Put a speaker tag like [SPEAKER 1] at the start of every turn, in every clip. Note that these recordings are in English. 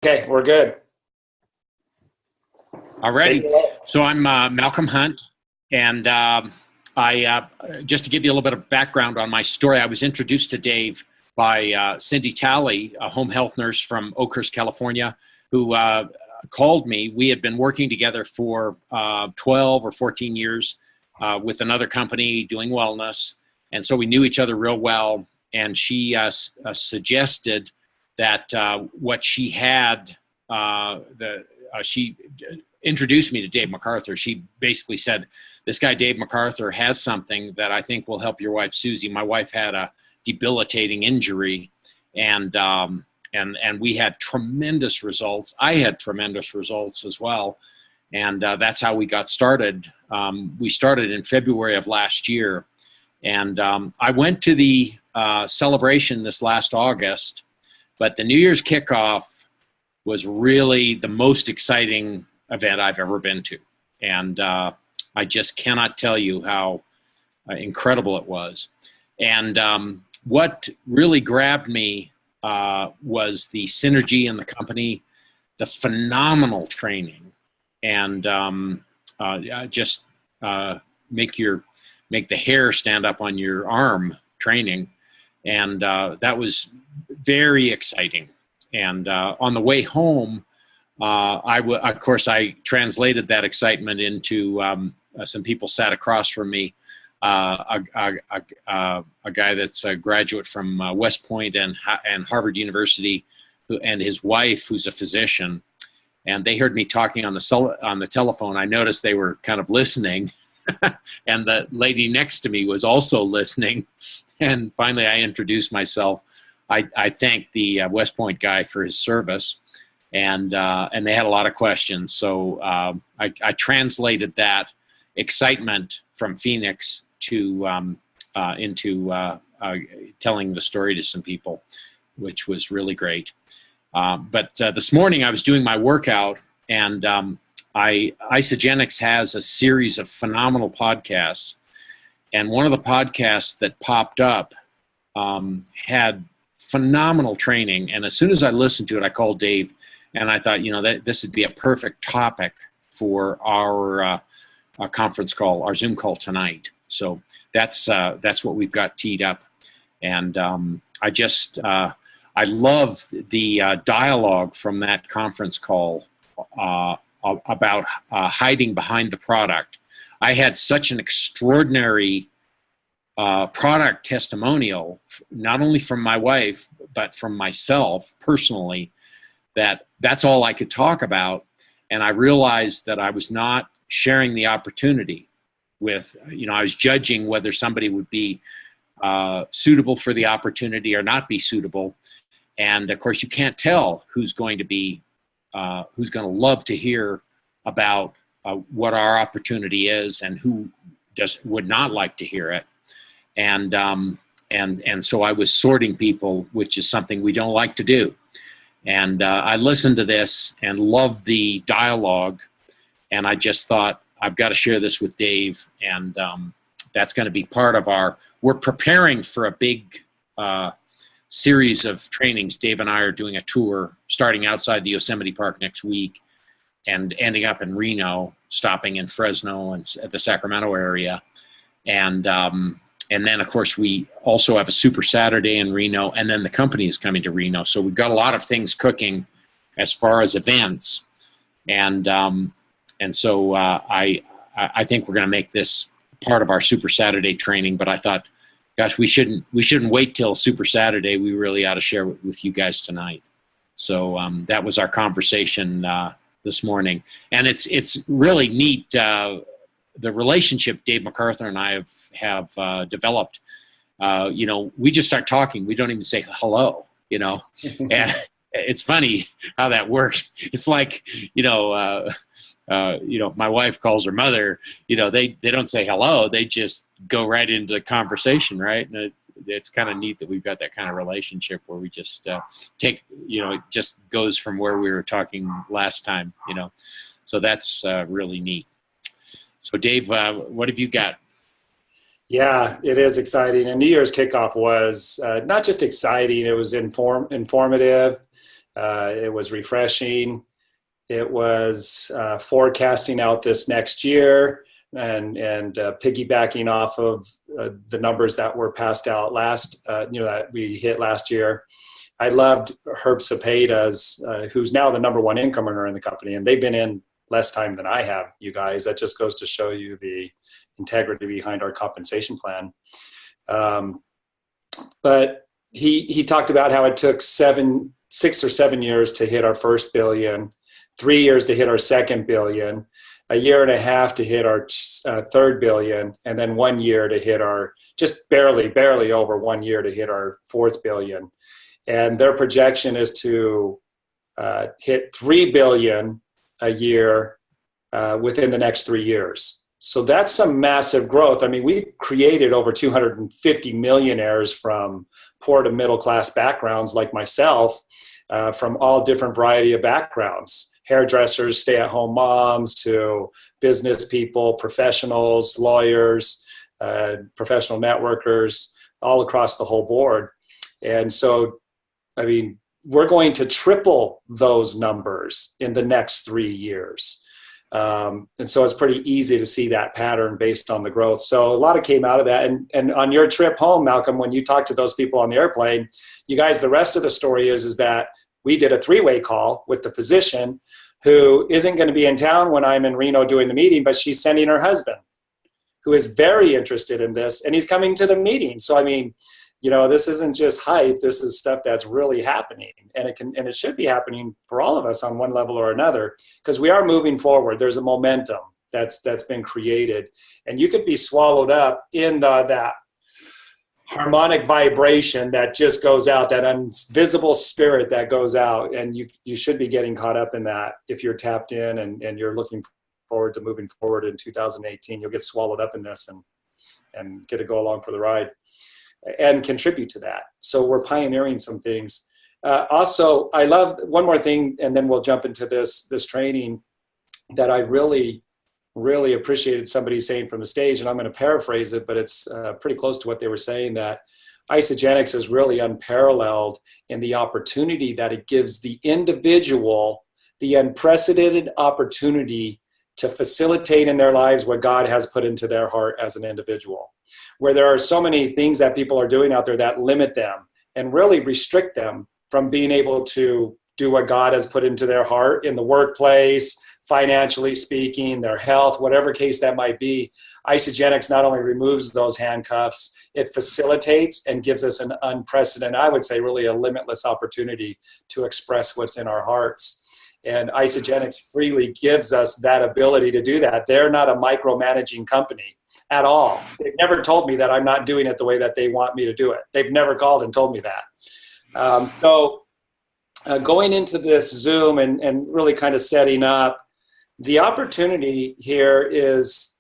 [SPEAKER 1] Okay, we're good. Take it
[SPEAKER 2] Alrighty.
[SPEAKER 1] away.
[SPEAKER 2] So I'm Malcolm Hunt, and just to give you a little bit of background on my story, I was introduced to Dave by Cindy Talley, a home health nurse from Oakhurst, California, who called me. We had been working together for 12 or 14 years with another company doing wellness, and so we knew each other real well. And she suggested that what she had, she introduced me to Dave MacArthur. She basically said, this guy, Dave MacArthur, has something that I think will help your wife, Susie. My wife had a debilitating injury, and we had tremendous results. I had tremendous results as well. And that's how we got started. We started in February of last year. And I went to the celebration this last August, but the New Year's kickoff was really the most exciting event I've ever been to. And I just cannot tell you how incredible it was. And what really grabbed me was the synergy in the company, the phenomenal training, and just make the hair stand up on your arm training. And that was very exciting. And on the way home, of course, I translated that excitement into some people sat across from me, a guy that's a graduate from West Point and Harvard University, and his wife, who's a physician. And they heard me talking on the telephone. I noticed they were kind of listening, and the lady next to me was also listening. And finally, I introduced myself. I thanked the West Point guy for his service, and they had a lot of questions. So I translated that excitement from Phoenix to into telling the story to some people, which was really great. But this morning I was doing my workout, and Isagenix has a series of phenomenal podcasts, and one of the podcasts that popped up had phenomenal training. And as soon as I listened to it, I called Dave, and I thought, that this would be a perfect topic for our conference call, our Zoom call tonight. So that's what we've got teed up. And I love the dialogue from that conference call about hiding behind the product. I had such an extraordinary product testimonial, not only from my wife, but from myself personally, that's all I could talk about. And I realized that I was not sharing the opportunity with, I was judging whether somebody would be suitable for the opportunity or not be suitable. And of course, you can't tell who's going to love to hear about what our opportunity is and who would not like to hear it. And so I was sorting people, which is something we don't like to do. And I listened to this and loved the dialogue. And I just thought, I've got to share this with Dave. And that's going to be part of we're preparing for a big series of trainings. Dave and I are doing a tour starting outside the Yosemite Park next week and ending up in Reno, stopping in Fresno and at the Sacramento area. And then, of course, we also have a Super Saturday in Reno, and then the company is coming to Reno. So we've got a lot of things cooking as far as events. And so I think we're going to make this part of our Super Saturday training. But I thought, gosh, we shouldn't wait till Super Saturday. We really ought to share it with you guys tonight. So that was our conversation this morning. And it's really neat. The relationship Dave MacArthur and I have developed, we just start talking. We don't even say hello, and it's funny how that works. It's like, my wife calls her mother, they don't say hello. They just go right into the conversation. Right. And it's kind of neat that we've got that kind of relationship where we just it just goes from where we were talking last time, so that's really neat. So Dave, what have you got?
[SPEAKER 1] Yeah, it is exciting. And New Year's kickoff was not just exciting, it was informative. It was refreshing. It was forecasting out this next year and piggybacking off of the numbers that were passed out that we hit last year. I loved Herb Cepeda's, who's now the number one income earner in the company, and they've been in less time than I have, you guys. That just goes to show you the integrity behind our compensation plan. But he talked about how it took 6 or 7 years to hit our first billion, 3 years to hit our second billion, a year and a half to hit our third billion, and then 1 year to hit our, just barely over 1 year to hit our fourth billion. And their projection is to hit 3 billion a year within the next 3 years. So that's some massive growth. I mean, we've created over 250 millionaires from poor to middle class backgrounds like myself, from all different variety of backgrounds, hairdressers, stay-at-home moms, to business people, professionals, lawyers, professional networkers, all across the whole board. And so, I mean, we're going to triple those numbers in the next 3 years. And so it's pretty easy to see that pattern based on the growth. So a lot of came out of that. And on your trip home, Malcolm, when you talked to those people on the airplane, you guys, the rest of the story is that we did a 3-way call with the physician who isn't going to be in town when I'm in Reno doing the meeting, but she's sending her husband, who is very interested in this, and he's coming to the meeting. So, I mean, you know, this isn't just hype. This is stuff that's really happening, and it should be happening for all of us on one level or another, because we are moving forward. There's a momentum that's been created, and you could be swallowed up in that harmonic vibration that just goes out, that invisible spirit that goes out, and you should be getting caught up in that if you're tapped in and you're looking forward to moving forward in 2018. You'll get swallowed up in this and get to go along for the ride and contribute to that. So we're pioneering some things. Also, I love one more thing, and then we'll jump into this training that I really, really appreciated somebody saying from the stage, and I'm going to paraphrase it, but it's pretty close to what they were saying, that Isagenix is really unparalleled in the opportunity that it gives the individual, the unprecedented opportunity to facilitate in their lives what God has put into their heart as an individual. Where there are so many things that people are doing out there that limit them and really restrict them from being able to do what God has put into their heart in the workplace, financially speaking, their health, whatever case that might be. Isagenix not only removes those handcuffs, it facilitates and gives us an unprecedented, I would say really a limitless opportunity to express what's in our hearts. And Isagenix freely gives us that ability to do that. They're not a micromanaging company at all. They've never told me that I'm not doing it the way that they want me to do it. They've never called and told me that. Going into this Zoom and really kind of setting up, the opportunity here is,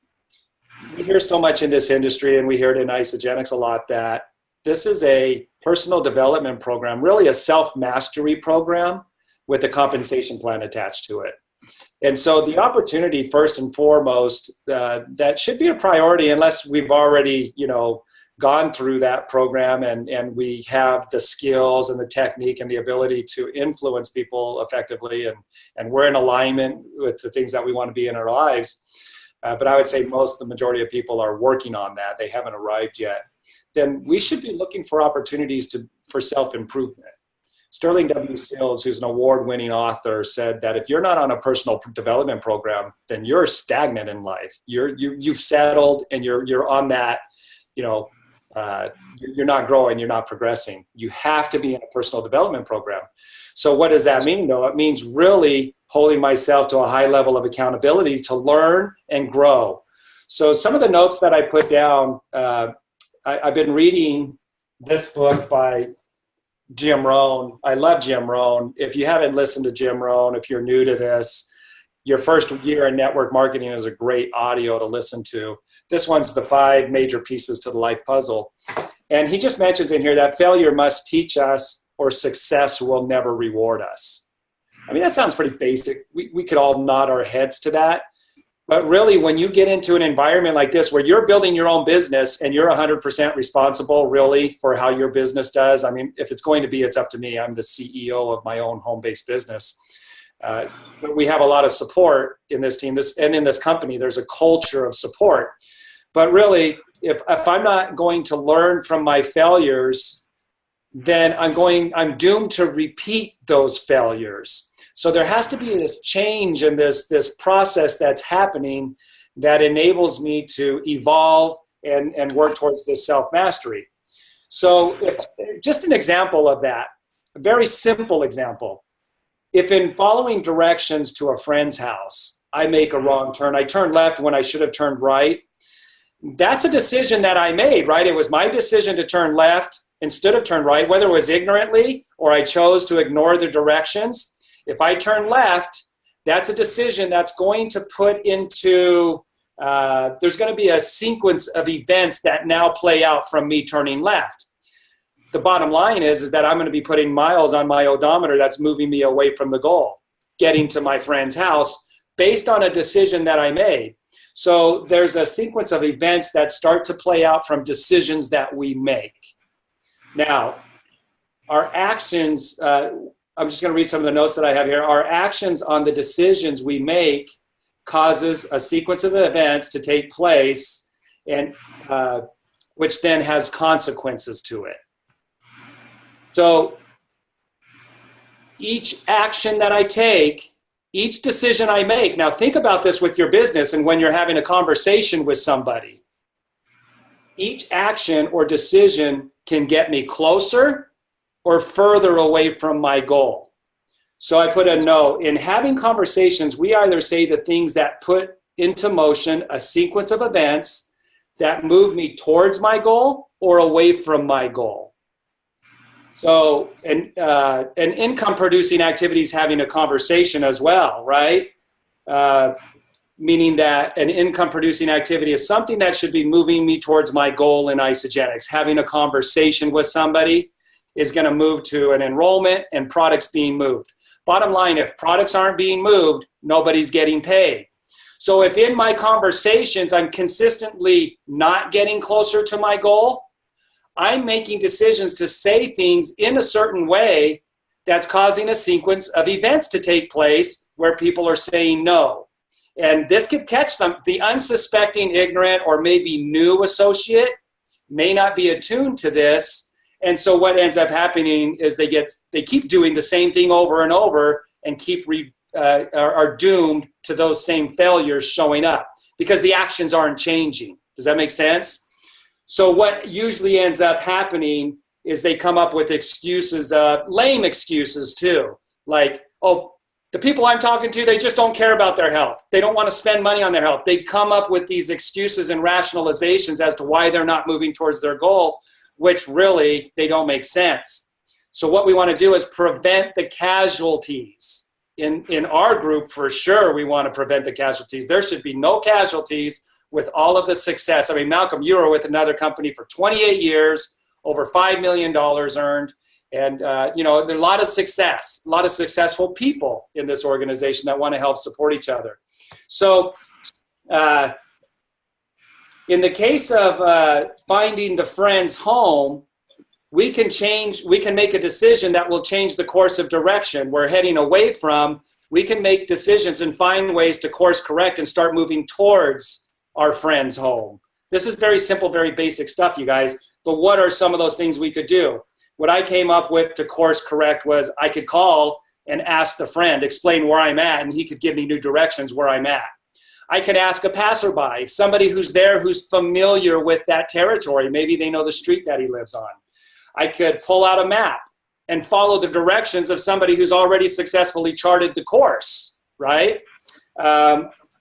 [SPEAKER 1] we hear so much in this industry, and we hear it in Isagenix a lot, that this is a personal development program, really a self-mastery program with a compensation plan attached to it. And so the opportunity, first and foremost, that should be a priority unless we've already, gone through that program and we have the skills and the technique and the ability to influence people effectively, and we're in alignment with the things that we want to be in our lives. But I would say the majority of people are working on that. They haven't arrived yet. Then we should be looking for opportunities for self-improvement. Sterling W. Sills, who's an award-winning author, said that if you're not on a personal development program, then you're stagnant in life. You've settled, and you're on that, you're not growing, you're not progressing. You have to be in a personal development program. So what does that mean, though? It means really holding myself to a high level of accountability to learn and grow. So some of the notes that I put down, I've been reading this book by Jim Rohn. I love Jim Rohn. If you haven't listened to Jim Rohn, if you're new to this, your first year in network marketing is a great audio to listen to. This one's the 5 major pieces to the life puzzle. And he just mentions in here that failure must teach us, or success will never reward us. I mean, that sounds pretty basic. We could all nod our heads to that. But really, when you get into an environment like this, where you're building your own business and you're 100% responsible really for how your business does. I mean, if it's going to be, it's up to me. I'm the CEO of my own home-based business. But we have a lot of support in this team, and in this company, there's a culture of support. But really, if I'm not going to learn from my failures, then I'm doomed to repeat those failures. So there has to be this change and this process that's happening that enables me to evolve and work towards this self-mastery. So just an example of that, a very simple example. If in following directions to a friend's house, I make a wrong turn, I turn left when I should have turned right, that's a decision that I made, right? It was my decision to turn left instead of turn right, whether it was ignorantly or I chose to ignore the directions. If I turn left, that's a decision that's going to put into, there's going to be a sequence of events that now play out from me turning left. The bottom line is that I'm going to be putting miles on my odometer that's moving me away from the goal, getting to my friend's house based on a decision that I made. So there's a sequence of events that start to play out from decisions that we make. Now, our actions, I'm just going to read some of the notes that I have here. Our actions on the decisions we make causes a sequence of events to take place, and which then has consequences to it. So each action that I take, each decision I make, now think about this with your business and when you're having a conversation with somebody. Each action or decision can get me closer or further away from my goal. So I put a note. In having conversations, we either say the things that put into motion a sequence of events that move me towards my goal or away from my goal. So an income-producing activity is having a conversation as well, right? Meaning that an income-producing activity is something that should be moving me towards my goal in Isagenix. Having a conversation with somebody is going to move to an enrollment and products being moved. Bottom line, if products aren't being moved, nobody's getting paid. So if in my conversations I'm consistently not getting closer to my goal, I'm making decisions to say things in a certain way that's causing a sequence of events to take place where people are saying no. And this could catch the unsuspecting, ignorant, or maybe new associate may not be attuned to this. And so what ends up happening is they keep doing the same thing over and over and are doomed to those same failures showing up because the actions aren't changing. Does that make sense? So what usually ends up happening is they come up with excuses, lame excuses too. Like, oh, the people I'm talking to, they just don't care about their health. They don't want to spend money on their health. They come up with these excuses and rationalizations as to why they're not moving towards their goal, which really, they don't make sense. So what we want to do is prevent the casualties. In our group, for sure, we want to prevent the casualties. There should be no casualties with all of the success. I mean, Malcolm, you were with another company for 28 years, over $5 million earned. And, there's a lot of success, a lot of successful people in this organization that want to help support each other. So in the case of finding the friend's home, we can make a decision that will change the course of direction we're heading away from. We can make decisions and find ways to course correct and start moving towards our friend's home. This is very simple, very basic stuff, you guys. But what are some of those things we could do? What I came up with to course correct was I could call and ask the friend, explain where I'm at, and he could give me new directions where I'm at. I could ask a passerby, somebody who's there who's familiar with that territory. Maybe they know the street that he lives on. I could pull out a map and follow the directions of somebody who's already successfully charted the course, right?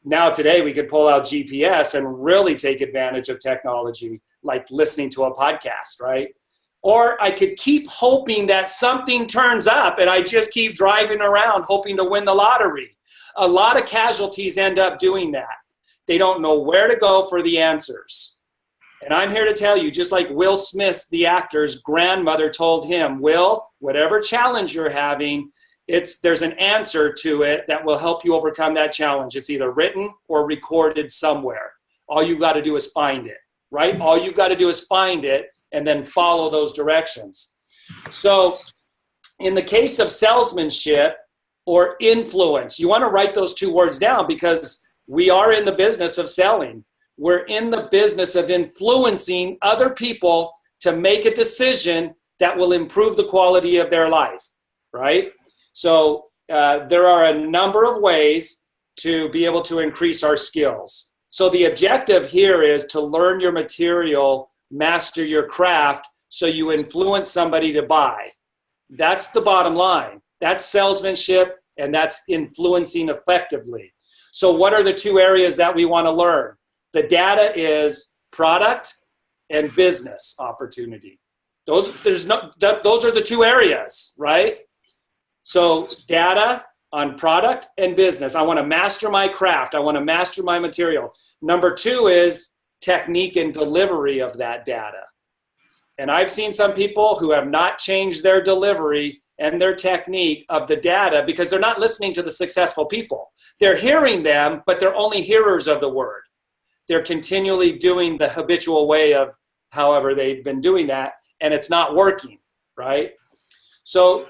[SPEAKER 1] Now today we could pull out GPS and really take advantage of technology, like listening to a podcast, right? Or I could keep hoping that something turns up and I just keep driving around hoping to win the lottery. A lot of casualties end up doing that. They don't know where to go for the answers. And I'm here to tell you, just like Will Smith, the actor's grandmother told him, Will, whatever challenge you're having, there's an answer to it that will help you overcome that challenge. It's either written or recorded somewhere. All you got to do is find it, right? All you've got to do is find it and then follow those directions. So in the case of salesmanship or influence, you want to write those two words down, because we are in the business of selling. We're in the business of influencing other people to make a decision that will improve the quality of their life, right? So there are a number of ways to be able to increase our skills. So the objective here is to learn your material, master your craft, so you influence somebody to buy. That's the bottom line. That's salesmanship, and that's influencing effectively. So what are the two areas that we want to learn? The data is product and business opportunity. Those are the two areas, right? So data on product and business. I want to master my craft. I want to master my material. Number two is technique and delivery of that data. And I've seen some people who have not changed their delivery and their technique of the data because they're not listening to the successful people. They're hearing them, but they're only hearers of the word. They're continually doing the habitual way of however they've been doing that, and it's not working, right? So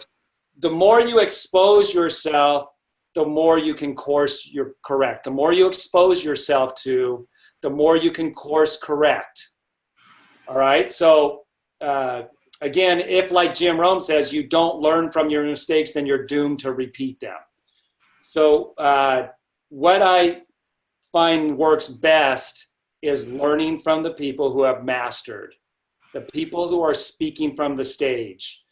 [SPEAKER 1] the more you expose yourself, the more you can course correct. The more you expose yourself to, the more you can course correct. All right? So again, if, like Jim Rohn says, you don't learn from your mistakes, then you're doomed to repeat them. So what I find works best is learning from the people who have mastered, the people who are speaking from the stage.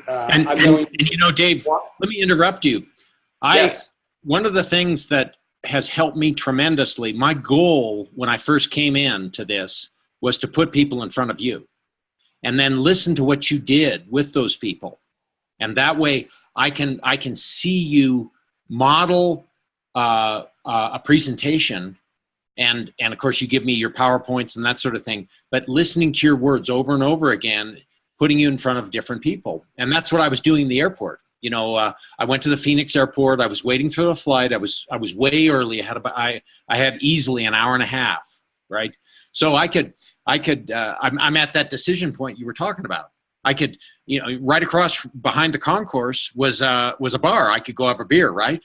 [SPEAKER 2] And you know, Dave, let me interrupt you.
[SPEAKER 1] Yes.
[SPEAKER 2] One of the things that has helped me tremendously, my goal when I first came into this was to put people in front of you and then listen to what you did with those people. And that way I can see you model a presentation, and of course you give me your PowerPoints and that sort of thing, but listening to your words over and over again, putting you in front of different people. And that's what I was doing in the airport. You know, I went to the Phoenix airport. I was waiting for the flight. I was way early. I had easily an hour and a half, right? So I'm at that decision point you were talking about. I could, you know, right across behind the concourse was a bar. I could go have a beer, right?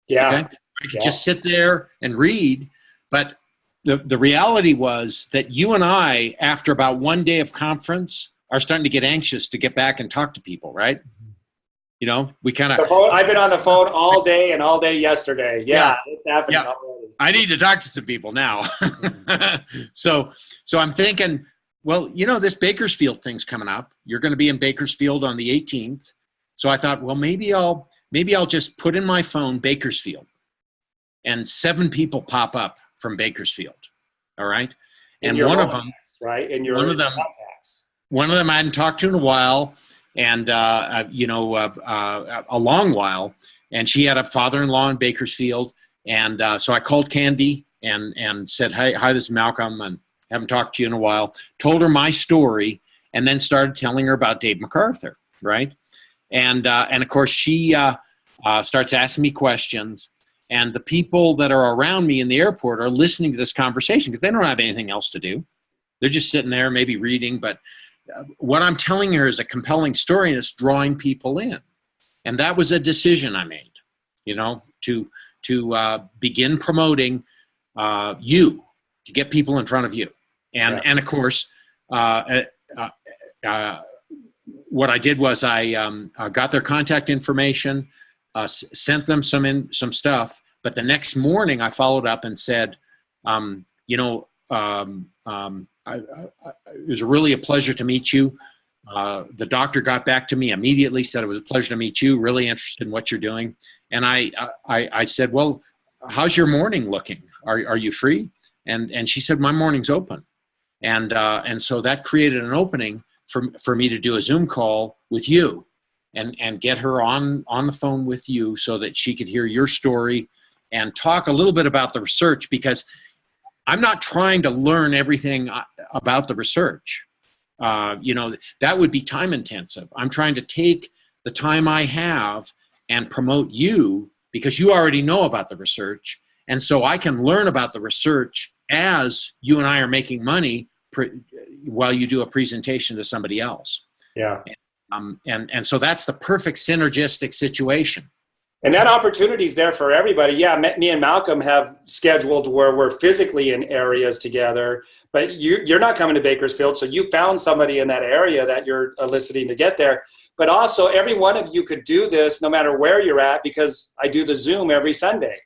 [SPEAKER 1] Yeah.
[SPEAKER 2] Okay? I could just sit there and read. But the reality was that you and I, after about one day of conference, are starting to get anxious to get back and talk to people, right? You know, we kind of...
[SPEAKER 1] I've been on the phone all day and all day yesterday. Yeah. It's happening already.
[SPEAKER 2] I need to talk to some people now. So I'm thinking, well, you know, this Bakersfield thing's coming up. You're going to be in Bakersfield on the 18th. So I thought, well, maybe I'll just put in my phone Bakersfield, and 7 people pop up from Bakersfield. All right. And one of them,
[SPEAKER 1] right? And one of them, contacts.
[SPEAKER 2] One of them I hadn't talked to in a while, and a long while. And she had a father-in-law in Bakersfield. And so I called Candy and said, hi, this is Malcolm, and haven't talked to you in a while. Told her my story, and then started telling her about Dave MacArthur, right? And of course, she starts asking me questions. And the people that are around me in the airport are listening to this conversation because they don't have anything else to do. They're just sitting there, maybe reading. But what I'm telling her is a compelling story, and it's drawing people in. And that was a decision I made, you know, to begin promoting you, to get people in front of you. And of course, what I did was I got their contact information, sent them some stuff, but the next morning I followed up and said, it was really a pleasure to meet you. The doctor got back to me immediately, said it was a pleasure to meet you, really interested in what you're doing. And I said, well, how's your morning looking? Are you free? And she said, my morning's open. And so that created an opening for me to do a Zoom call with you and get her on the phone with you so that she could hear your story and talk a little bit about the research, because I'm not trying to learn everything about the research. That would be time intensive. I'm trying to take the time I have and promote you because you already know about the research. And so I can learn about the research as you and I are making money while you do a presentation to somebody else.
[SPEAKER 1] Yeah.
[SPEAKER 2] And so that's the perfect synergistic situation.
[SPEAKER 1] And that opportunity is there for everybody. Yeah, me and Malcolm have scheduled where we're physically in areas together, but you're not coming to Bakersfield, so you found somebody in that area that you're eliciting to get there. But also, every one of you could do this no matter where you're at, because I do the Zoom every Sunday.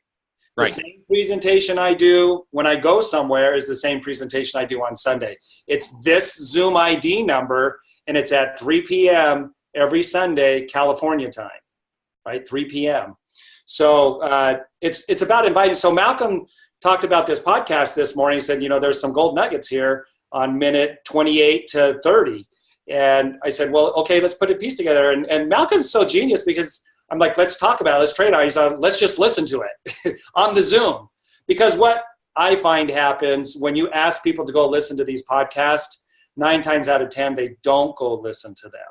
[SPEAKER 2] Right.
[SPEAKER 1] The same presentation I do when I go somewhere is the same presentation I do on Sunday. It's this Zoom ID number, and it's at 3 p.m. every Sunday, California time. Right, 3 p.m. So it's about inviting. So Malcolm talked about this podcast this morning. He said, there's some gold nuggets here on minute 28 to 30. And I said, well, okay, let's put a piece together. And Malcolm's so genius because I'm like, let's talk about it. Let's trade on it. He's like, let's just listen to it on the Zoom. Because what I find happens when you ask people to go listen to these podcasts, 9 times out of 10, they don't go listen to them.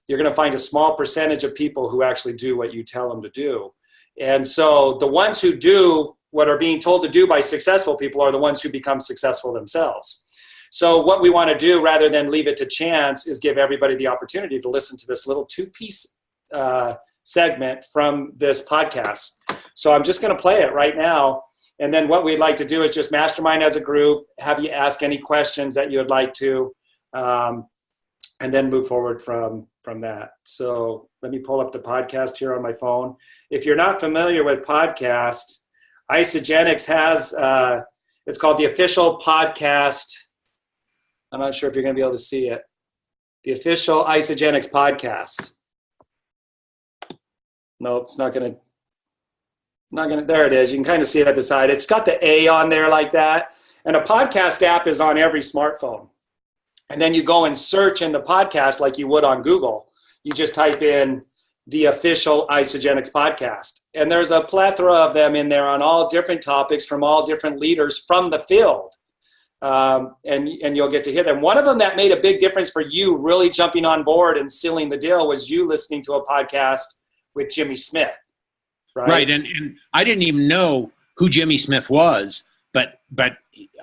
[SPEAKER 1] You're going to find a small percentage of people who actually do what you tell them to do. And so the ones who do what are being told to do by successful people are the ones who become successful themselves. So what we want to do, rather than leave it to chance, is give everybody the opportunity to listen to this little 2-piece segment from this podcast. So I'm just going to play it right now. And then what we'd like to do is just mastermind as a group, have you ask any questions that you would like to, and then move forward from that. So let me pull up the podcast here on my phone. If you're not familiar with podcast, Isagenix has, it's called the Official Podcast. I'm not sure if you're going to be able to see it. The Official Isagenix Podcast. Nope, it's not going to, there it is. You can kind of see it at the side. It's got the A on there like that. And a podcast app is on every smartphone. And then you go and search in the podcast like you would on Google. You just type in the Official Isagenix Podcast. And there's a plethora of them in there on all different topics from all different leaders from the field. And you'll get to hear them. One of them that made a big difference for you really jumping on board and sealing the deal was you listening to a podcast with Jimmy Smith.
[SPEAKER 2] Right. And I didn't even know who Jimmy Smith was. But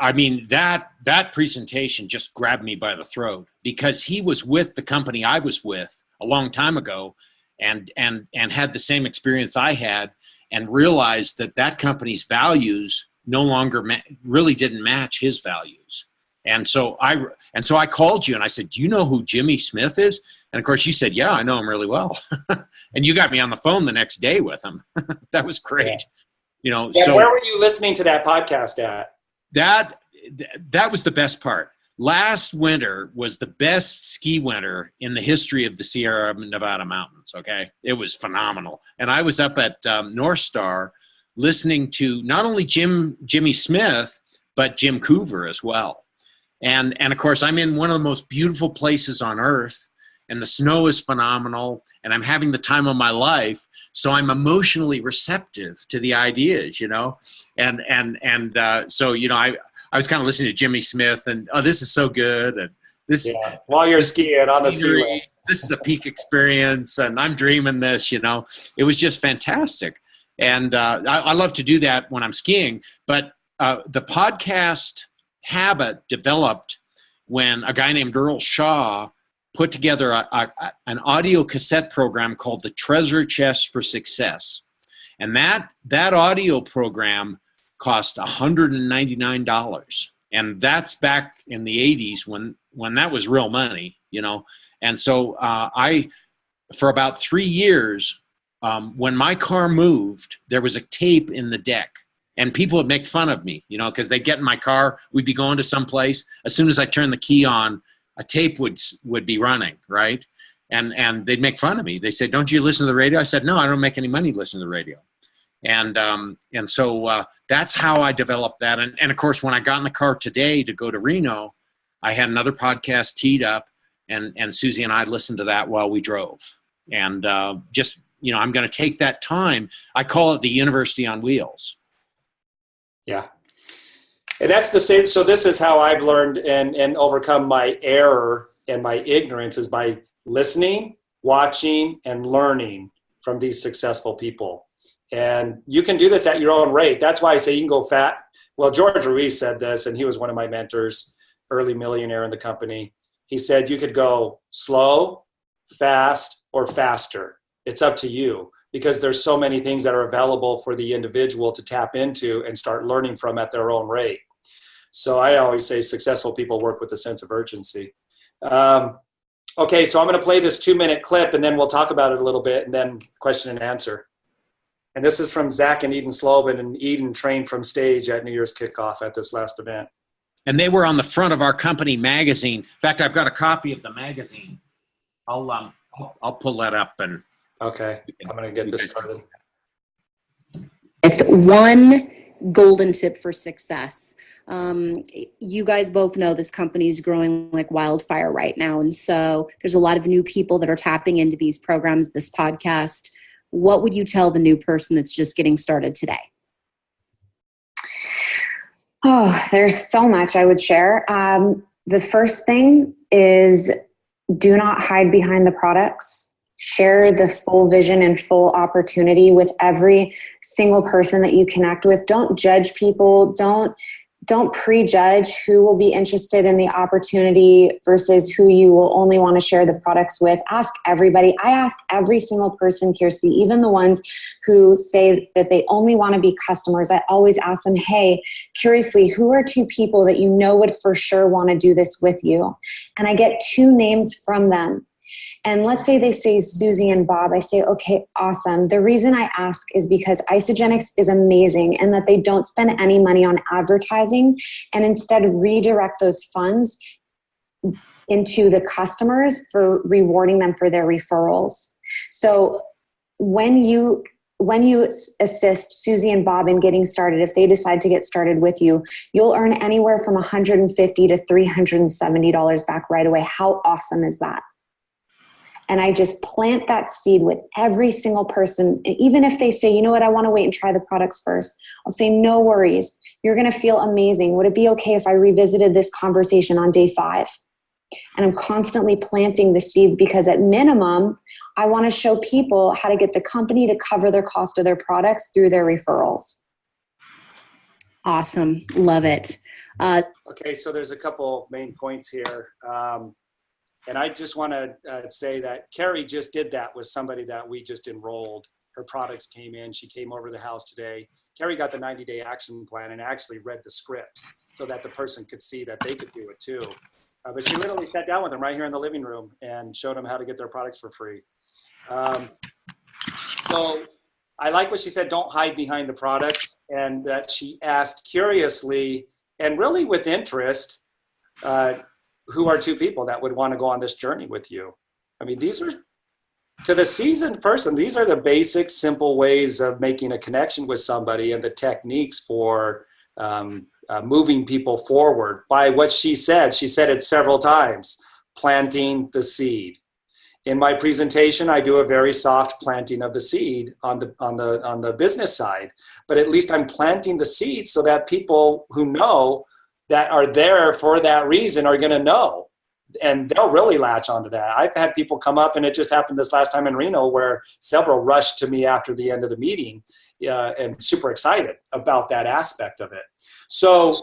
[SPEAKER 2] I mean, that presentation just grabbed me by the throat because he was with the company I was with a long time ago and had the same experience I had and realized that company's values no longer really didn't match his values. And so I called you and I said, do you know who Jimmy Smith is? And of course you said, yeah, I know him really well. And you got me on the phone the next day with him. That was great.
[SPEAKER 1] Yeah.
[SPEAKER 2] So
[SPEAKER 1] where were you listening to that podcast at?
[SPEAKER 2] That was the best part. Last winter was the best ski winter in the history of the Sierra Nevada mountains. Okay. It was phenomenal. And I was up at North Star listening to not only Jimmy Smith, but Jim Coover as well. And of course I'm in one of the most beautiful places on earth. And the snow is phenomenal, and I'm having the time of my life. So I'm emotionally receptive to the ideas, So, I was kind of listening to Jimmy Smith, and this is so good, and this.
[SPEAKER 1] Yeah. While you're skiing on the ski lift.
[SPEAKER 2] This is a peak experience, and I'm dreaming this. It was just fantastic, and I love to do that when I'm skiing. But the podcast habit developed when a guy named Earl Shaw put together an audio cassette program called the Treasure Chest for Success. And that audio program cost $199. And that's back in the 80s when that was real money, And so for about 3 years, when my car moved, there was a tape in the deck. And people would make fun of me, because they'd get in my car. We'd be going to someplace. As soon as I turned the key on, a tape would be running, right? And they'd make fun of me. They said, don't you listen to the radio? I said, no, I don't make any money listening to the radio. And so that's how I developed that. And of course, when I got in the car today to go to Reno, I had another podcast teed up, and Susie and I listened to that while we drove. And I'm going to take that time. I call it the University on Wheels.
[SPEAKER 1] Yeah. And that's the same. So this is how I've learned and overcome my error and my ignorance is by listening, watching, and learning from these successful people. And you can do this at your own rate. That's why I say you can go fat. Well, George Ruiz said this, and he was one of my mentors, early millionaire in the company. He said you could go slow, fast, or faster. It's up to you, because there's so many things that are available for the individual to tap into and start learning from at their own rate. So I always say successful people work with a sense of urgency. Okay, so I'm going to play this 2-minute clip, and then we'll talk about it a little bit, and then question and answer. And this is from Zach and Eden Slobin, and Eden trained from stage at New Year's kickoff at this last event.
[SPEAKER 2] And they were on the front of our company magazine. In fact, I've got a copy of the magazine. I'll pull that up and.
[SPEAKER 1] Okay, I'm going to get this started.
[SPEAKER 3] With one golden tip for success. You guys both know this company is growing like wildfire right now. And so there's a lot of new people that are tapping into these programs, this podcast. What would you tell the new person that's just getting started today?
[SPEAKER 4] Oh, there's so much I would share. The first thing is do not hide behind the products. Share the full vision and full opportunity with every single person that you connect with. Don't judge people. Don't prejudge who will be interested in the opportunity versus who you will only want to share the products with. Ask everybody. I ask every single person, Kirsty, even the ones who say that they only want to be customers. I always ask them, hey, curiously, who are 2 people that you know would for sure want to do this with you? And I get 2 names from them. And let's say they say Susie and Bob. I say, okay, awesome. The reason I ask is because Isagenix is amazing and that they don't spend any money on advertising and instead redirect those funds into the customers for rewarding them for their referrals. So when you assist Susie and Bob in getting started, if they decide to get started with you, you'll earn anywhere from $150 to $370 back right away. How awesome is that? And I just plant that seed with every single person. And even if they say, you know what, I want to wait and try the products first, I'll say, no worries. You're going to feel amazing. Would it be okay if I revisited this conversation on day 5? And I'm constantly planting the seeds because at minimum, I want to show people how to get the company to cover their cost of their products through their referrals.
[SPEAKER 3] Awesome. Love it.
[SPEAKER 1] Okay, so there's a couple main points here. And I just want to say that Carrie just did that with somebody that we just enrolled. Her products came in. She came over to the house today. Carrie got the 90-day action plan and actually read the script so that the person could see that they could do it too. But she literally sat down with them right here in the living room and showed them how to get their products for free. So I like what she said, don't hide behind the products, and that she asked curiously and really with interest, who are 2 people that would want to go on this journey with you? I mean, these are, to the seasoned person, these are the basic, simple ways of making a connection with somebody and the techniques for moving people forward. By what she said it several times, planting the seed. In my presentation, I do a very soft planting of the seed on the business side, but at least I'm planting the seed so that people who know that are there for that reason are going to know, and they'll really latch onto that. I've had people come up, and it just happened this last time in Reno where several rushed to me after the end of the meeting and super excited about that aspect of it. So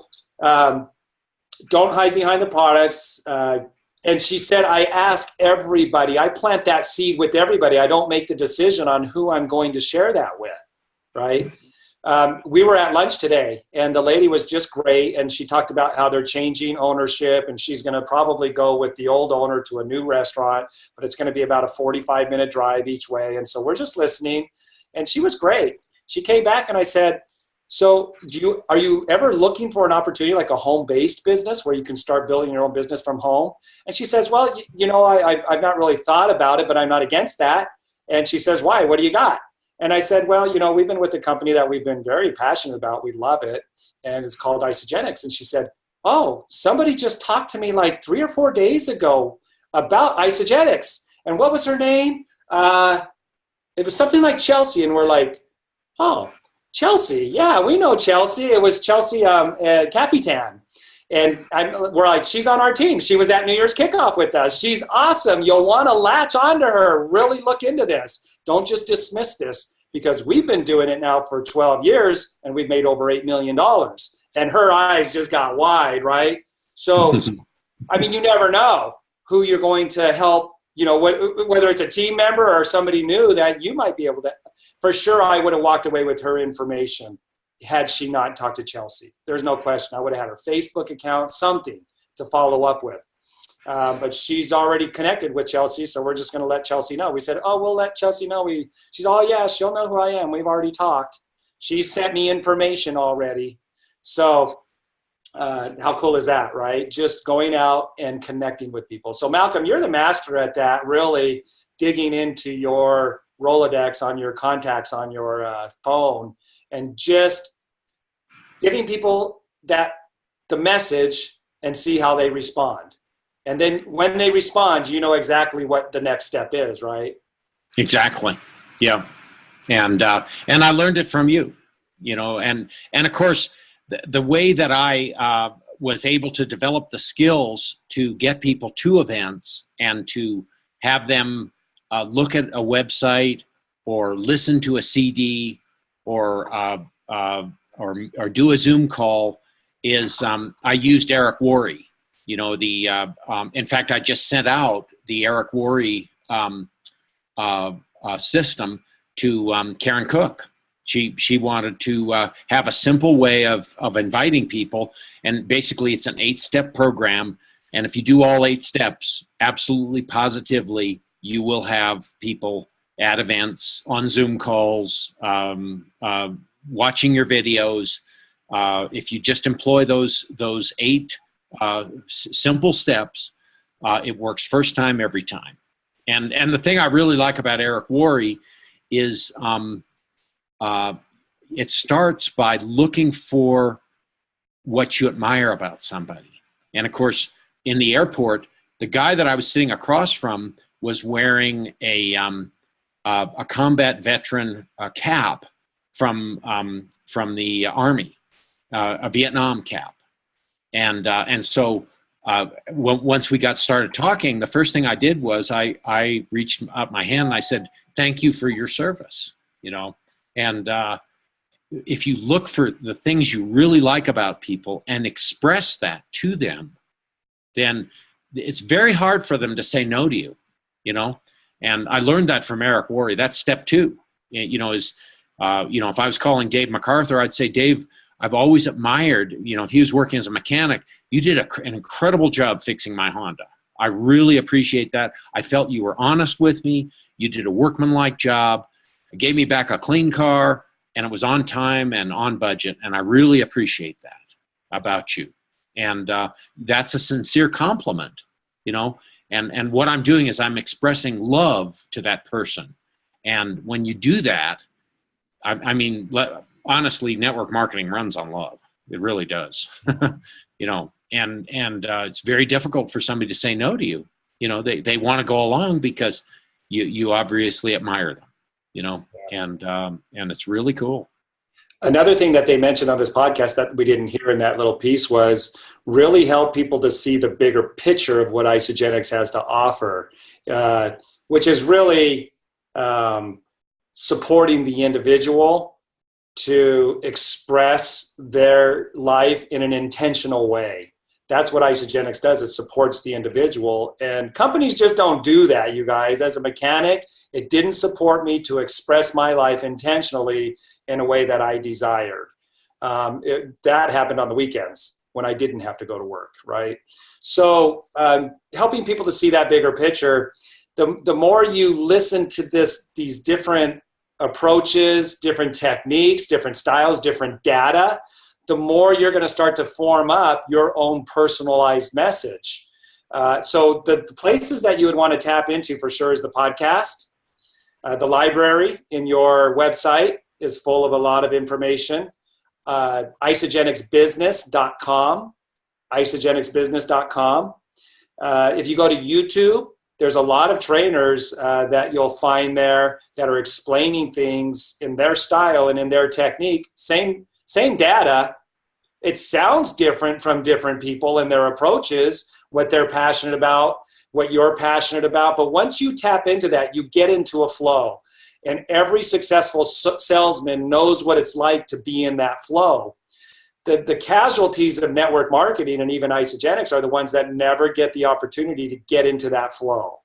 [SPEAKER 1] don't hide behind the products. And she said, I ask everybody, I plant that seed with everybody. I don't make the decision on who I'm going to share that with, right? We were at lunch today, and the lady was just great, and she talked about how they're changing ownership, and she's going to probably go with the old owner to a new restaurant, but it's going to be about a 45-minute drive each way. And so we're just listening, and she was great. She came back, and I said, so are you ever looking for an opportunity like a home-based business where you can start building your own business from home? And she says, well, I've not really thought about it, but I'm not against that. And she says, why? What do you got? And I said, well, we've been with a company that we've been very passionate about. We love it. And it's called Isagenix. And she said, oh, somebody just talked to me like 3 or 4 days ago about Isagenix. And what was her name? It was something like Chelsea. And we're like, oh, Chelsea. Yeah, we know Chelsea. It was Chelsea Capitan. And we're like, she's on our team. She was at New Year's kickoff with us. She's awesome. You'll want to latch onto her. Really look into this. Don't just dismiss this, because we've been doing it now for 12 years and we've made over $8 million. And her eyes just got wide, right? So, I mean, you never know who you're going to help, you know, whether it's a team member or somebody new that you might be able to. For sure, I would have walked away with her information had she not talked to Chelsea. There's no question. I would have had her Facebook account, something to follow up with. But she's already connected with Chelsea, so we're just going to let Chelsea know. We said, oh, we'll let Chelsea know. She's, oh, yeah, she'll know who I am. We've already talked. She sent me information already. So how cool is that, right? Just going out and connecting with people. So, Malcolm, you're the master at that, really digging into your Rolodex on your contacts on your phone and just giving people the message and see how they respond. And then when they respond, you know exactly what the next step is, right?
[SPEAKER 2] Exactly. Yeah. And I learned it from you, you know, and of course, the way that I was able to develop the skills to get people to events and to have them look at a website or listen to a CD or do a Zoom call is I used Eric Worre. You know, in fact, I just sent out the Eric Worre system to Karen Cook. She wanted to have a simple way of inviting people, and basically it's an 8-step program. And if you do all 8 steps, absolutely positively, you will have people at events, on Zoom calls, watching your videos. If you just employ those 8 simple steps, it works first time, every time. And the thing I really like about Eric Worre is it starts by looking for what you admire about somebody. And of course, in the airport, the guy that I was sitting across from was wearing a combat veteran cap from the Army, a Vietnam cap. And so once we got started talking, the first thing I did was I reached out my hand and I said, thank you for your service, you know. And if you look for the things you really like about people and express that to them, then it's very hard for them to say no to you, you know. And I learned that from Eric Worre. That's step 2, you know, is, you know, if I was calling Dave MacArthur, I'd say, Dave, I've always admired, you know, if he was working as a mechanic, you did an incredible job fixing my Honda. I really appreciate that. I felt you were honest with me. You did a workmanlike job. It gave me back a clean car, and it was on time and on budget. And I really appreciate that about you. And that's a sincere compliment, you know. And what I'm doing is I'm expressing love to that person. And when you do that, I mean, honestly, network marketing runs on love. It really does, you know. And it's very difficult for somebody to say no to you. You know, they want to go along because you obviously admire them, you know. And it's really cool.
[SPEAKER 1] Another thing that they mentioned on this podcast that we didn't hear in that little piece was really help people to see the bigger picture of what Isagenix has to offer, which is really supporting the individual to express their life in an intentional way. That's what Isagenix does. It supports the individual. And companies just don't do that, you guys. As a mechanic, it didn't support me to express my life intentionally in a way that I desired. That happened on the weekends when I didn't have to go to work, right? So helping people to see that bigger picture, the more you listen to these different approaches, different techniques, different styles, different data, the more you're going to start to form up your own personalized message. So the places that you would want to tap into for sure is the podcast. The library in your website is full of a lot of information. Isagenixbusiness.com. Isagenixbusiness.com. If you go to YouTube, there's a lot of trainers that you'll find there that are explaining things in their style and in their technique. Same data. It sounds different from different people and their approaches, what they're passionate about, what you're passionate about. But once you tap into that, you get into a flow. And every successful salesman knows what it's like to be in that flow. The casualties of network marketing and even Isagenix are the ones that never get the opportunity to get into that flow.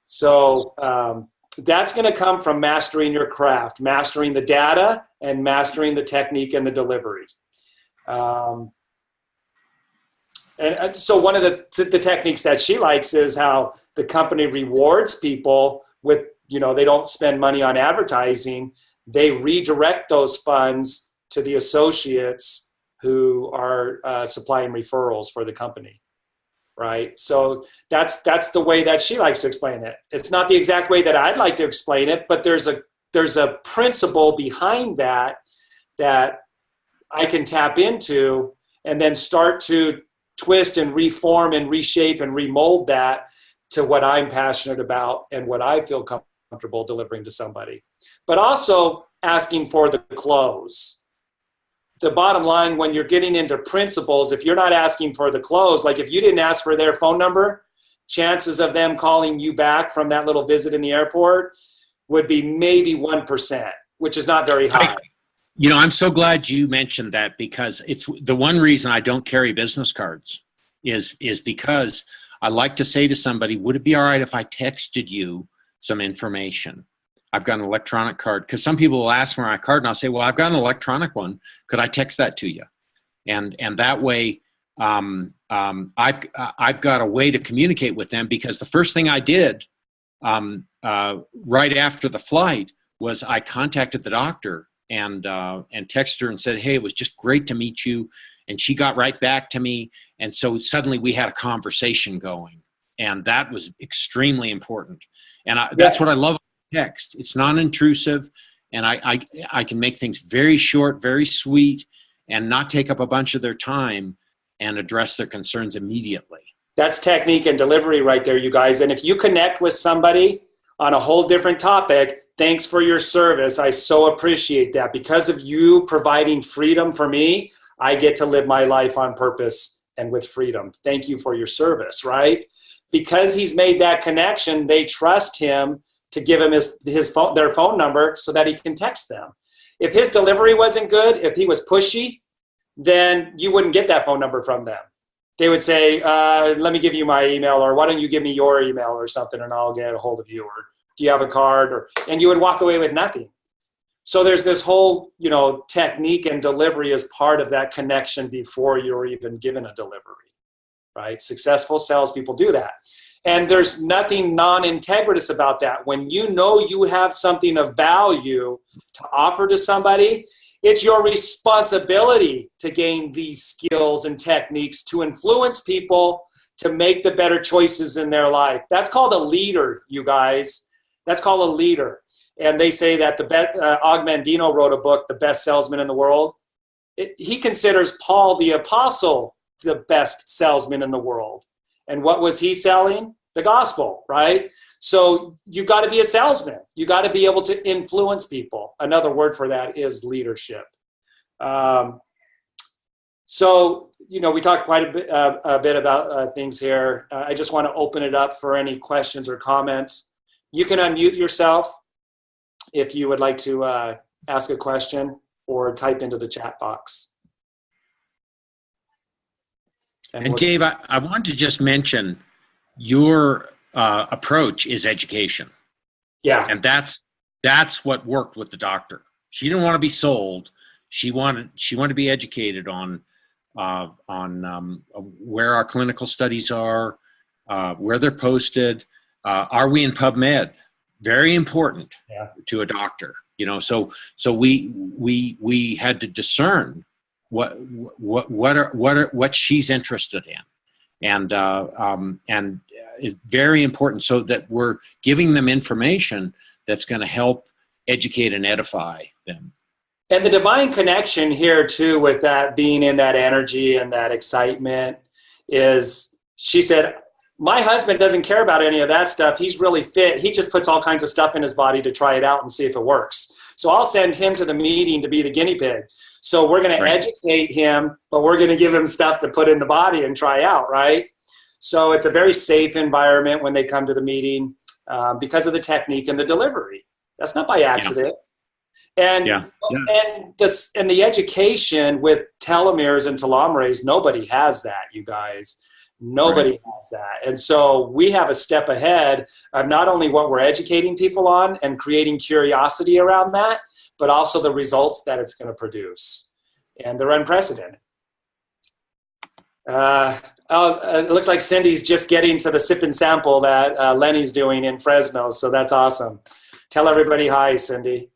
[SPEAKER 1] So that's going to come from mastering your craft, mastering the data, and mastering the technique and the delivery. And so one of the techniques that she likes is how the company rewards people with, they don't spend money on advertising. They redirect those funds to the associates who are supplying referrals for the company, right? So that's the way that she likes to explain it. It's not the exact way that I'd like to explain it, but there's a principle behind that I can tap into and then start to twist and reform and reshape and remold that to what I'm passionate about and what I feel comfortable delivering to somebody. But also asking for the close. The bottom line, when you're getting into principles, if you're not asking for the close, like if you didn't ask for their phone number, chances of them calling you back from that little visit in the airport would be maybe 1%, which is not very high.
[SPEAKER 2] I'm so glad you mentioned that, because it's the one reason I don't carry business cards is because I like to say to somebody, would it be all right if I texted you some information? I've got an electronic card, because some people will ask for my card and I'll say, well, I've got an electronic one. Could I text that to you? And that way, I've got a way to communicate with them, because the first thing I did right after the flight was I contacted the doctor and texted her and said, hey, it was just great to meet you. And she got right back to me. And so suddenly we had a conversation going, and that was extremely important. And that's what I love about text. It's non-intrusive, and I can make things very short, very sweet, and not take up a bunch of their time and address their concerns immediately.
[SPEAKER 1] That's technique and delivery right there, you guys. And if you connect with somebody on a whole different topic, thanks for your service. I so appreciate that. Because of you providing freedom for me, I get to live my life on purpose and with freedom. Thank you for your service, right? Because he's made that connection, they trust him to give him their phone number so that he can text them. If his delivery wasn't good, if he was pushy, then you wouldn't get that phone number from them. They would say, let me give you my email, or why don't you give me your email or something, and I'll get a hold of you, or do you have a card? And you would walk away with nothing. So there's this whole, technique and delivery as part of that connection before you're even given a delivery, right? Successful salespeople do that. And there's nothing non-integritous about that. When you know you have something of value to offer to somebody, it's your responsibility to gain these skills and techniques to influence people to make the better choices in their life. That's called a leader, you guys. That's called a leader. And they say that Og Mandino wrote a book, The Best Salesman in the World. He considers Paul the Apostle the best salesman in the world. And what was he selling? The gospel, right? So you got to be a salesman. You got to be able to influence people. Another word for that is leadership. So, we talked quite a bit about things here. I just want to open it up for any questions or comments. You can unmute yourself if you would like to ask a question, or type into the chat box.
[SPEAKER 2] And Dave, I wanted to just mention your approach is education.
[SPEAKER 1] Yeah.
[SPEAKER 2] And that's what worked with the doctor. She didn't want to be sold. She wanted to be educated on where our clinical studies are, where they're posted. Are we in PubMed? Very important to a doctor. So we had to discern what she's interested in, and it's very important, so that we're giving them information that's going to help educate and edify them.
[SPEAKER 1] And the divine connection here too, with that being in that energy and that excitement, is she said, my husband doesn't care about any of that stuff. He's really fit. He just puts all kinds of stuff in his body to try it out and see if it works. So I'll send him to the meeting to be the guinea pig. So we're going to educate him, but we're going to give him stuff to put in the body and try out, right? So it's a very safe environment when they come to the meeting because of the technique and the delivery. That's not by accident. And
[SPEAKER 2] Yeah.
[SPEAKER 1] and the education with telomeres and telomerase, nobody has that, you guys. Nobody has that. And so we have a step ahead of not only what we're educating people on and creating curiosity around that, but also the results that it's going to produce. And they're unprecedented. It looks like Cindy's just getting to the sip and sample that Lenny's doing in Fresno. So that's awesome. Tell everybody hi, Cindy.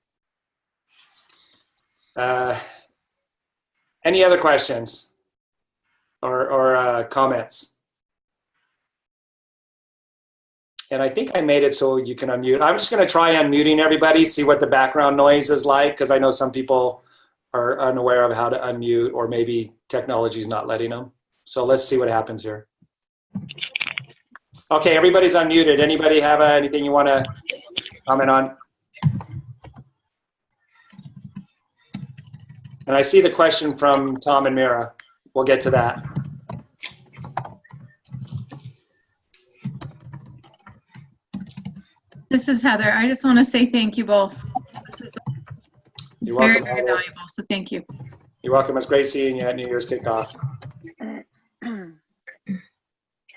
[SPEAKER 1] Any other questions or comments? And I think I made it so you can unmute. I'm just going to try unmuting everybody, see what the background noise is like, because I know some people are unaware of how to unmute, or maybe technology is not letting them. So let's see what happens here. Okay, everybody's unmuted. Anybody have anything you want to comment on? And I see the question from Tom and Mira. We'll get to that.
[SPEAKER 5] This is Heather. I just want to say thank you both. This is
[SPEAKER 1] You're
[SPEAKER 5] very,
[SPEAKER 1] welcome,
[SPEAKER 5] very
[SPEAKER 1] Heather.
[SPEAKER 5] valuable, so thank you.
[SPEAKER 1] You're welcome. It's great seeing you at New Year's kickoff.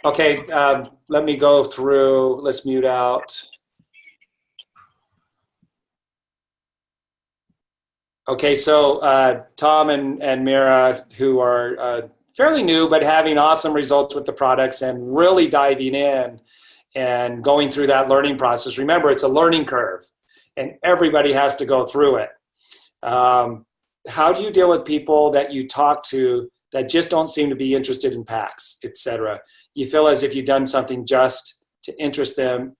[SPEAKER 1] Okay, let me go through. Let's mute out. Okay, so Tom and Mira, who are fairly new but having awesome results with the products and really diving in and going through that learning process. Remember, it's a learning curve, and everybody has to go through it. How do you deal with people that you talk to that just don't seem to be interested in PACs, etc.? You feel as if you've done something just to interest them.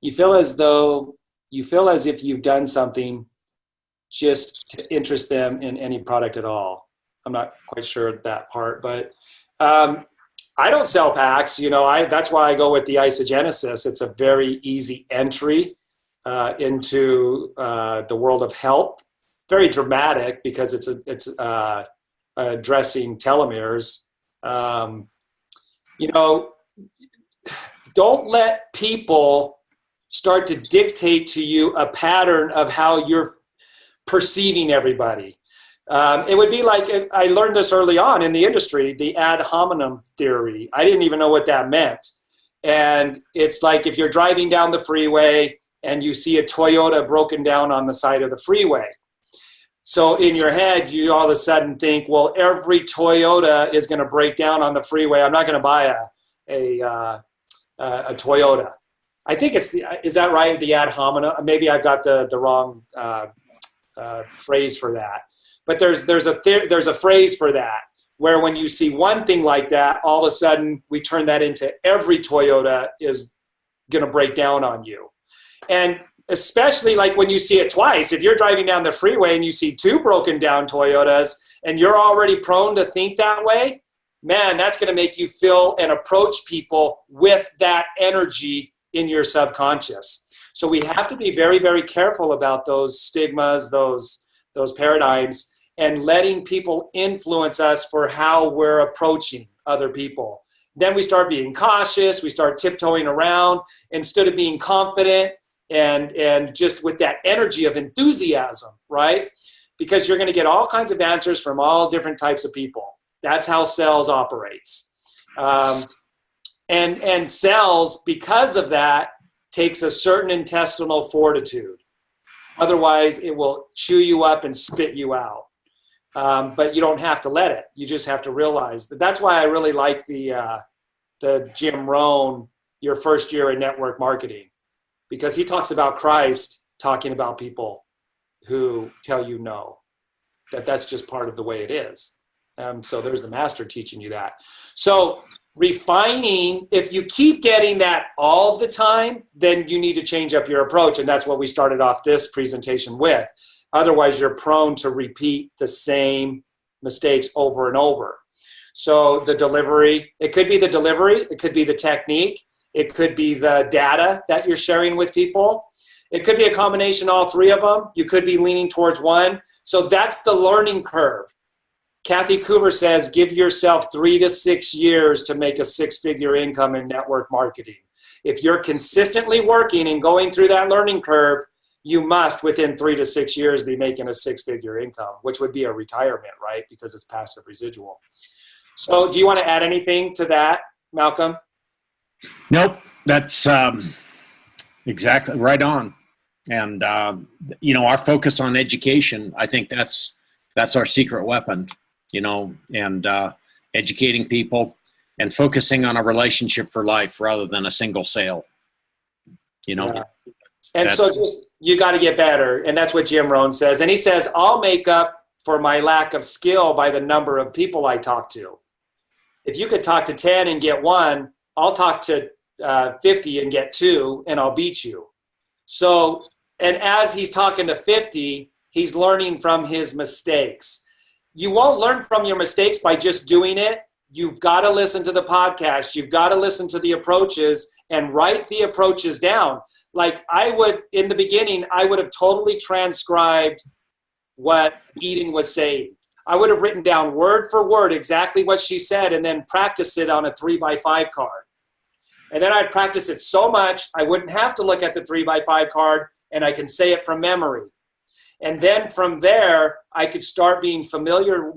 [SPEAKER 1] You feel as if you've done something just to interest them in any product at all. I'm not quite sure of that part, but I don't sell PACs. That's why I go with the Isogenesis. It's a very easy entry into the world of health. Very dramatic because it's addressing telomeres. Don't let people start to dictate to you a pattern of how you're perceiving everybody. It would be like, I learned this early on in the industry, the ad hominem theory. I didn't even know what that meant. And it's like if you're driving down the freeway and you see a Toyota broken down on the side of the freeway. So in your head, you all of a sudden think, well, every Toyota is going to break down on the freeway. I'm not going to buy a Toyota. I think is that right? The ad hominem? Maybe I've got the wrong phrase for that. But there's a phrase for that where when you see one thing like that, all of a sudden we turn that into every Toyota is going to break down on you. And especially like when you see it twice, if you're driving down the freeway and you see two broken down Toyotas and you're already prone to think that way, man, that's going to make you feel and approach people with that energy in your subconscious. So we have to be very, very careful about those stigmas, those paradigms, and letting people influence us for how we're approaching other people. Then we start being cautious, we start tiptoeing around instead of being confident and just with that energy of enthusiasm, right? Because you're going to get all kinds of answers from all different types of people. That's how sales operates. And sales, because of that, takes a certain intestinal fortitude. Otherwise, it will chew you up and spit you out. But you don't have to let it. You just have to realize that. That's why I really like the Jim Rohn, Your First Year in Network Marketing, because he talks about Christ talking about people who tell you no, that's just part of the way it is. So there's the master teaching you that. So refining, if you keep getting that all the time, then you need to change up your approach. And that's what we started off this presentation with. Otherwise, you're prone to repeat the same mistakes over and over. So the delivery, it could be the delivery, it could be the technique, it could be the data that you're sharing with people. It could be a combination of all three of them. You could be leaning towards one. So that's the learning curve. Kathy Coover says, give yourself 3 to 6 years to make a 6-figure income in network marketing. If you're consistently working and going through that learning curve, you must within 3 to 6 years be making a 6-figure income, which would be a retirement, right? Because it's passive residual. So do you want to add anything to that, Malcolm?
[SPEAKER 2] Nope, that's exactly right on. And our focus on education, I think that's our secret weapon, and educating people and focusing on a relationship for life rather than a single sale.
[SPEAKER 1] Yeah. And so you got to get better. And that's what Jim Rohn says. And he says, I'll make up for my lack of skill by the number of people I talk to. If you could talk to 10 and get 1, I'll talk to 50 and get 2, and I'll beat you. So, and as he's talking to 50, he's learning from his mistakes. You won't learn from your mistakes by just doing it. You've got to listen to the podcast. You've got to listen to the approaches and write the approaches down. Like in the beginning, I would have totally transcribed what Eden was saying. I would have written down word for word exactly what she said and then practice it on a 3x5 card. And then I'd practice it so much, I wouldn't have to look at the 3x5 card and I can say it from memory. And then from there, I could start being familiar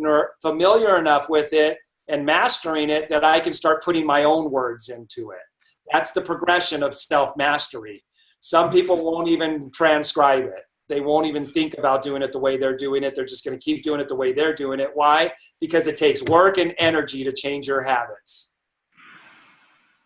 [SPEAKER 1] enough with it and mastering it that I can start putting my own words into it. That's the progression of self-mastery. Some people won't even transcribe it. They won't even think about doing it the way they're doing it. They're just going to keep doing it the way they're doing it. Why? Because it takes work and energy to change your habits.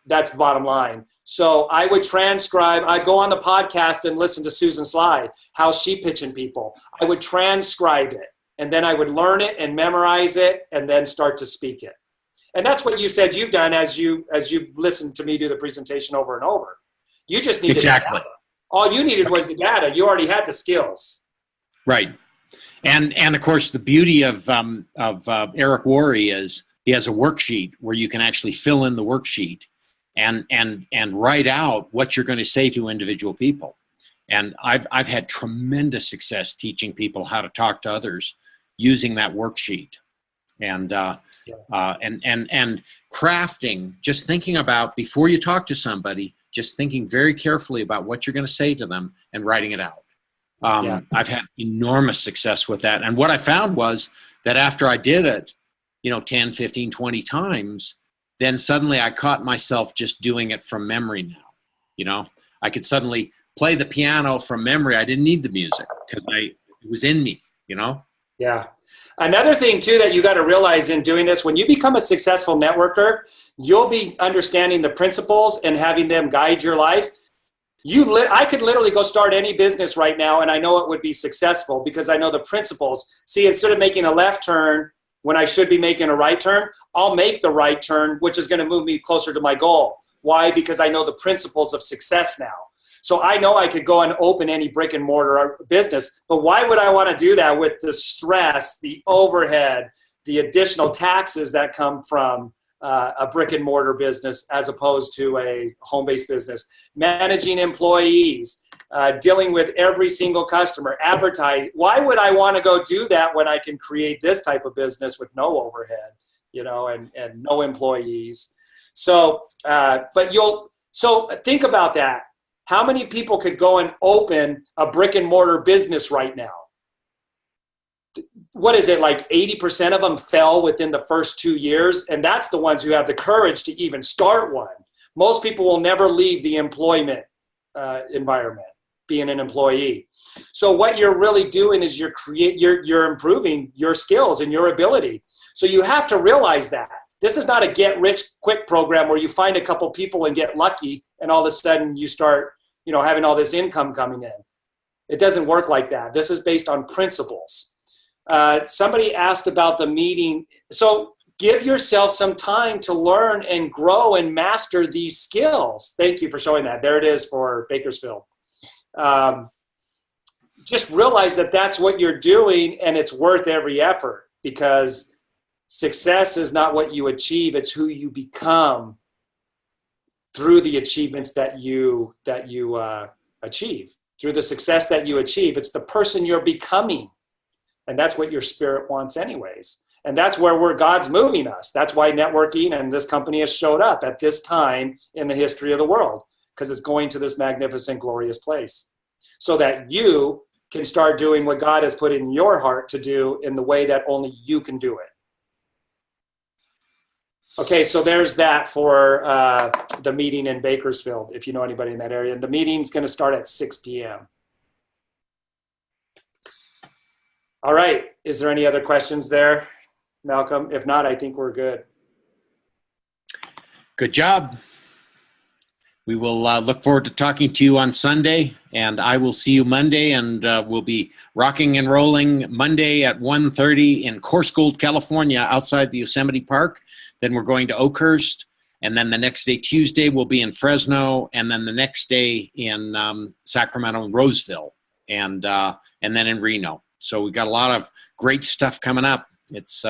[SPEAKER 1] That's the bottom line. So I would transcribe. I'd go on the podcast and listen to Susan Sly, how's she pitching people. I would transcribe it, and then I would learn it and memorize it and then start to speak it. And that's what you said you've done as you listened to me do the presentation over and over. You just needed
[SPEAKER 2] exactly.
[SPEAKER 1] Data. All you needed was the data. You already had the skills.
[SPEAKER 2] Right. And of course, the beauty of Eric Worre is he has a worksheet where you can actually fill in the worksheet and write out what you're going to say to individual people. And I've had tremendous success teaching people how to talk to others using that worksheet. And crafting, just thinking about before you talk to somebody, just thinking very carefully about what you're going to say to them and writing it out. I've had enormous success with that. And what I found was that after I did it, 10, 15, 20 times, then suddenly I caught myself just doing it from memory now. I could suddenly play the piano from memory. I didn't need the music because it was in me,
[SPEAKER 1] Yeah. Another thing, too, that you got to realize in doing this, when you become a successful networker, you'll be understanding the principles and having them guide your life. I could literally go start any business right now, and I know it would be successful because I know the principles. See, instead of making a left turn when I should be making a right turn, I'll make the right turn, which is going to move me closer to my goal. Why? Because I know the principles of success now. So I know I could go and open any brick and mortar business, but why would I want to do that with the stress, the overhead, the additional taxes that come from a brick and mortar business as opposed to a home-based business? Managing employees, dealing with every single customer, advertise. Why would I want to go do that when I can create this type of business with no overhead, and no employees? So, so think about that. How many people could go and open a brick and mortar business right now? What is it, like 80% of them fell within the first 2 years? And that's the ones who have the courage to even start one. Most people will never leave the employment environment, being an employee. So what you're really doing is you're improving your skills and your ability. So you have to realize that. This is not a get-rich-quick program where you find a couple people and get lucky and all of a sudden you start having all this income coming in. It doesn't work like that. This is based on principles. Somebody asked about the meeting. So give yourself some time to learn and grow and master these skills. Thank you for showing that. There it is for Bakersfield. Just realize that that's what you're doing and it's worth every effort, because success is not what you achieve. It's who you become through the achievements that you achieve, through the success that you achieve. It's the person you're becoming. And that's what your spirit wants anyways. And that's where God's moving us. That's why networking and this company has showed up at this time in the history of the world, because it's going to this magnificent, glorious place. so that you can start doing what God has put in your heart to do in the way that only you can do it. Okay, so there's that for the meeting in Bakersfield, if you know anybody in that area. And the meeting's going to start at 6 p.m. All right, is there any other questions there, Malcolm? If not, I think we're good.
[SPEAKER 2] Good job. We will look forward to talking to you on Sunday, and I will see you Monday, and we'll be rocking and rolling Monday at 1:30 in Coarse Gold, California, outside the Yosemite Park. Then we're going to Oakhurst, and then the next day, Tuesday, we'll be in Fresno, and then the next day in Sacramento and Roseville, and then in Reno. So we've got a lot of great stuff coming up. It's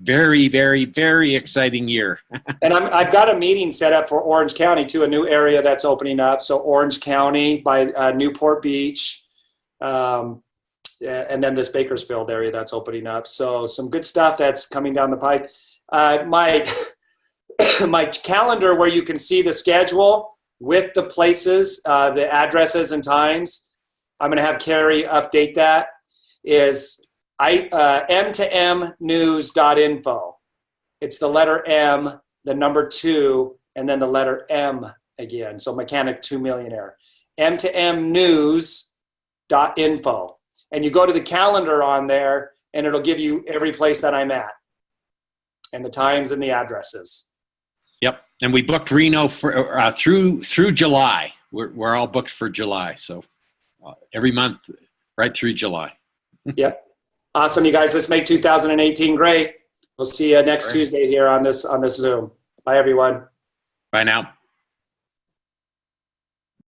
[SPEAKER 2] very, very, very exciting year.
[SPEAKER 1] And I've got a meeting set up for Orange County too, a new area that's opening up. So Orange County by Newport Beach, and then this Bakersfield area that's opening up. So some good stuff that's coming down the pipe. My calendar where you can see the schedule with the places, the addresses and times, I'm going to have Carrie update that, is m2mnews.info. It's the letter M, the number 2, and then the letter M again. So Mechanic 2 Millionaire. m2mnews.info. And you go to the calendar on there, and it'll give you every place that I'm at, and the times and the addresses.
[SPEAKER 2] Yep, and we booked Reno for through July. We're all booked for July, so every month right through July.
[SPEAKER 1] Yep. Awesome, you guys. Let's make 2018 great. We'll see you next Tuesday here on this Zoom. Bye, everyone.
[SPEAKER 2] Bye now.